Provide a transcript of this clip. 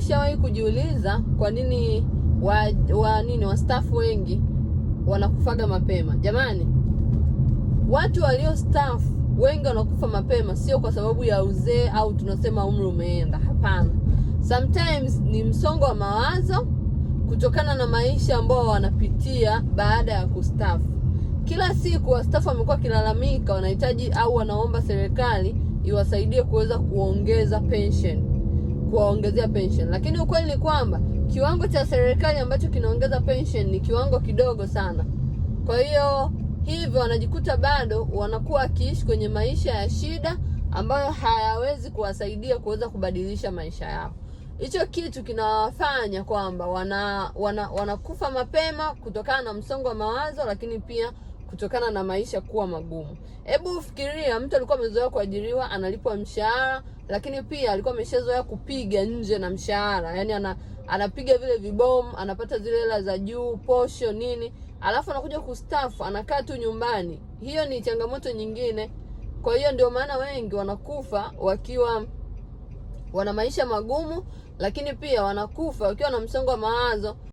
ulishawahi kujiuliza kwa nini wastaafu wengi wanakufaga mapema? Jamani, watu waliostaafu wengi wanakufa mapema sio kwa sababu ya uzee au tunasema umri umeenda. Hapana, sometimes ni msongo wa mawazo kutokana na maisha ambao wanapitia baada ya kustaafu. Kila siku wastaafu wamekuwa kilalamika wanahitaji au wanaomba serikali iwasaidie kuweza kuongezea pension, lakini ukweli ni kwamba kiwango cha serikali ambacho kinaongeza pension ni kiwango kidogo sana. Kwa hiyo hivyo wanajikuta bado wanakuwa wakiishi kwenye maisha ya shida ambayo hayawezi kuwasaidia kuweza kubadilisha maisha yao. Hicho kitu kinawafanya kwamba wanakufa mapema kutokana na msongo wa mawazo, lakini pia kutokana na maisha kuwa magumu. Hebu fikiria, mtu alikuwa amezoea kuajiriwa, analipwa mshahara, lakini pia alikuwa ameshazoea kupiga nje na mshahara. Yaani anapiga vile vibomu, anapata zile hela za juu, posho nini, alafu anakuja kustaafu, anakaa tu nyumbani. Hiyo ni changamoto nyingine. Kwa hiyo ndio maana wengi wanakufa wakiwa wana maisha magumu, lakini pia wanakufa wakiwa na msongo wa mawazo.